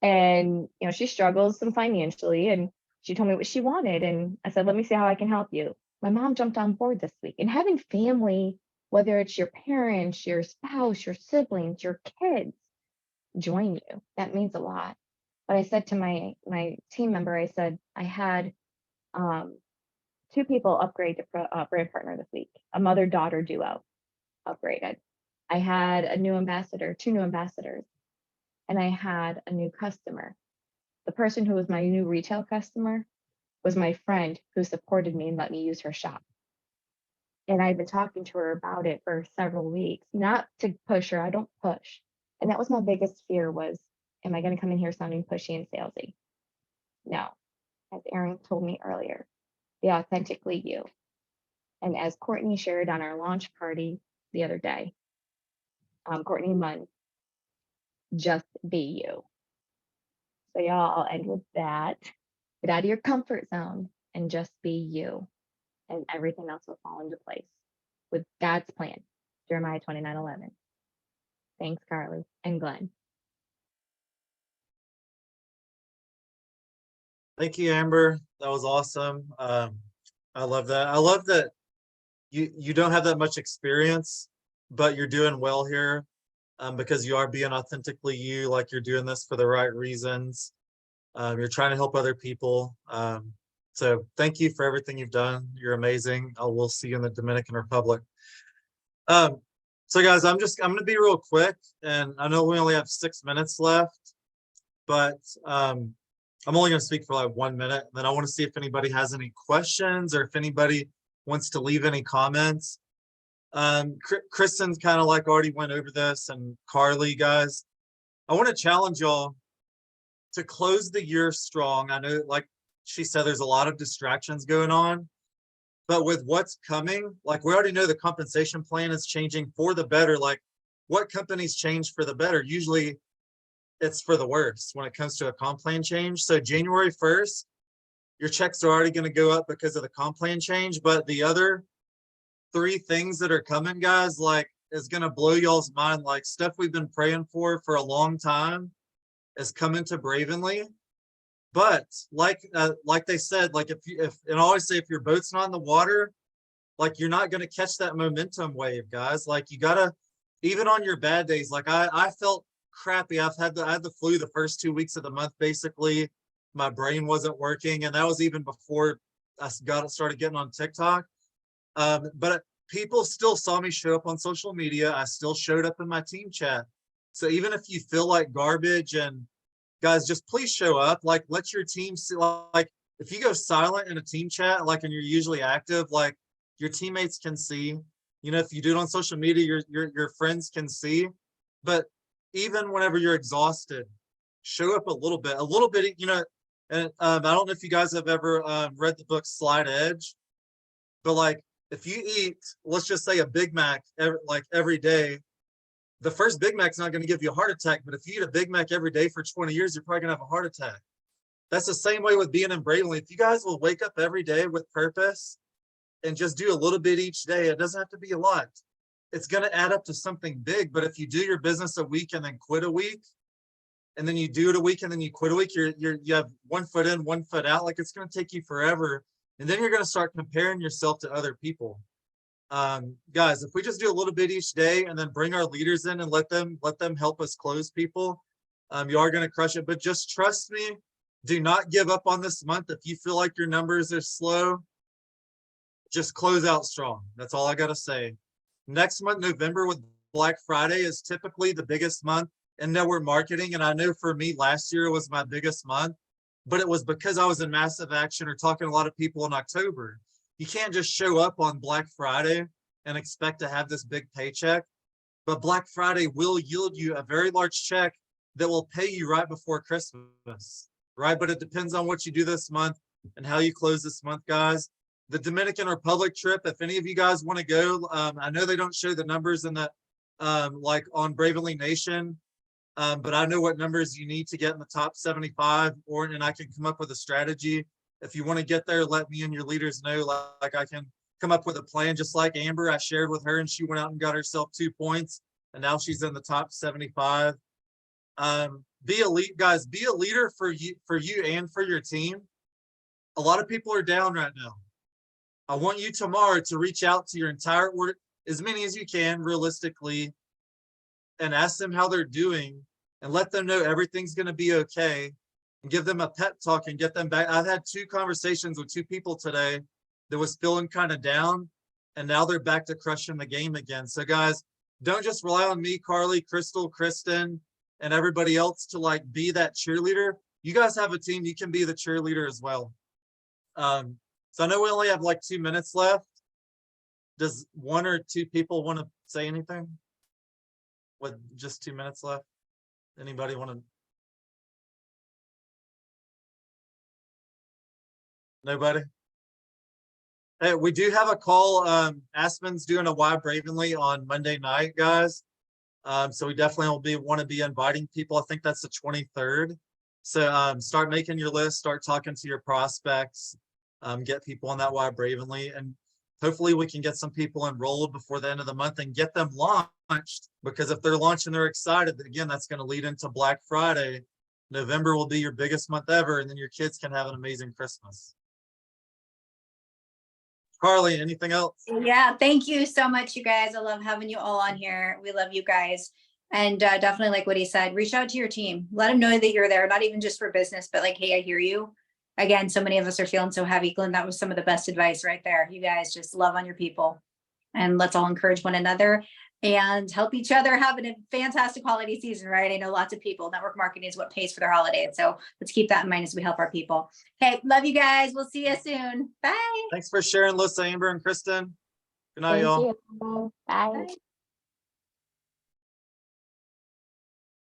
And she struggles some financially, and She told me what she wanted, and I said, let me see how I can help you. My mom jumped on board this week, and having family, whether it's your parents, your spouse, your siblings, your kids, join you, that means a lot. But I said to my team member, I said, I had 2 people upgrade to brand partner this week, a mother-daughter duo upgraded. I had a new ambassador, 2 new ambassadors, and I had a new customer. The person who was my new retail customer was my friend who supported me and let me use her shop. And I've been talking to her about it for several weeks, not to push her, I don't push. And that was my biggest fear was, am I going to come in here sounding pushy and salesy? No, as Erin told me earlier, be authentically you. And as Courtney shared on our launch party the other day, Courtney Munn, just be you. So y'all, I'll end with that. Get out of your comfort zone and just be you. And everything else will fall into place with God's plan. Jeremiah 29:11. Thanks, Carly and Glenn. Thank you, Amber. That was awesome. I love that. I love that you don't have that much experience, but you're doing well here because you are being authentically you, like you're doing this for the right reasons. You're trying to help other people. So thank you for everything you've done. You're amazing. We'll see you in the Dominican Republic. So guys, I'm going to be real quick, and I know we only have 6 minutes left, but I'm only going to speak for like 1 minute. And then I want to see if anybody has any questions or if anybody wants to leave any comments. Kristen kind of like already went over this, and Carly, guys, I want to challenge y'all to close the year strong. I know, like she said, there's a lot of distractions going on, but with what's coming, like we already know the compensation plan is changing for the better. Like what companies change for the better? Usually it's for the worse when it comes to a comp plan change. So January 1st, your checks are already going to go up because of the comp plan change, but the other 3 things that are coming, guys, like is going to blow y'all's mind. Like stuff we've been praying for a long time is coming to Bravenly. But like they said, like and I always say, if your boat's not in the water, like you're not going to catch that momentum wave, guys. Like you gotta, even on your bad days, like I felt crappy. I had the flu the first 2 weeks of the month. Basically, my brain wasn't working, and that was even before I started getting on TikTok. But people still saw me show up on social media. I still showed up in my team chat. So even if you feel like garbage, and guys, just please show up. Like let your team see. Like if you go silent in a team chat, like and you're usually active, like your teammates can see. You know, if you do it on social media, your friends can see. But even whenever you're exhausted, show up a little bit. You know, and I don't know if you guys have ever read the book Slight Edge, but like if you eat, let's just say a Big Mac every day, the first Big Mac's not going to give you a heart attack, but if you eat a Big Mac every day for 20 years, you're probably going to have a heart attack. That's the same way with being in Bravenly. If you guys will wake up every day with purpose and just do a little bit each day, it doesn't have to be a lot. It's going to add up to something big. But if you do your business a week and then quit a week, and then you do it a week and then you quit a week, you have 1 foot in, 1 foot out. Like it's going to take you forever. And then you're going to start comparing yourself to other people. Guys, if we just do a little bit each day and then bring our leaders in and let them help us close people, you are going to crush it. But just trust me, do not give up on this month. If you feel like your numbers are slow, just close out strong. That's all I got to say. Next month, November, with Black Friday, is typically the biggest month in network marketing. And I know for me, last year was my biggest month, but it was because I was in massive action or talking to a lot of people in October. You can't just show up on Black Friday and expect to have this big paycheck, but Black Friday will yield you a very large check that will pay you right before Christmas, right? But it depends on what you do this month and how you close this month, guys. The Dominican Republic trip, if any of you guys want to go, I know they don't show the numbers in the, like on Bravenly Nation, but I know what numbers you need to get in the top 75, and I can come up with a strategy. If you want to get there, let me and your leaders know. Like I can come up with a plan, just like Amber. I shared with her, and she went out and got herself 2 points, and now she's in the top 75. Be a lead, guys. Be a leader for you and for your team. a lot of people are down right now. I want you tomorrow to reach out to your entire org, as many as you can realistically, and ask them how they're doing and let them know everything's going to be okay, and give them a pep talk and get them back. I've had 2 conversations with 2 people today that was feeling kind of down, and now they're back to crushing the game again. So guys, don't just rely on me, Carly, Crystal, Kristen, and everybody else to like be that cheerleader. You guys have a team, you can be the cheerleader as well. So I know we only have like 2 minutes left. Does 1 or 2 people want to say anything? With just 2 minutes left? Anybody want to? Nobody? Hey, we do have a call. Aspen's doing a Why Bravenly on Monday night, guys. So we definitely want to be inviting people. I think that's the 23rd. So start making your list, start talking to your prospects, get people on that Why Bravenly, and hopefully we can get some people enrolled before the end of the month and get them launched, because if they're launching, they're excited. Again, that's going to lead into Black Friday. November will be your biggest month ever, and then your kids can have an amazing Christmas. Carly, anything else? Yeah, thank you so much, you guys. I love having you all on here. We love you guys. And definitely like what he said, reach out to your team. Let them know that you're there, not even just for business, but like, hey, I hear you. Again, so many of us are feeling so heavy. Glenn, that was some of the best advice right there. You guys just love on your people, and let's all encourage one another and help each other have a fantastic holiday season, right? I know lots of people, network marketing is what pays for their holiday. So let's keep that in mind as we help our people. Okay, love you guys. We'll see you soon. Bye. Thanks for sharing, Lisa, Amber, and Kristen. Good night, Thank y'all. you. Bye. Bye.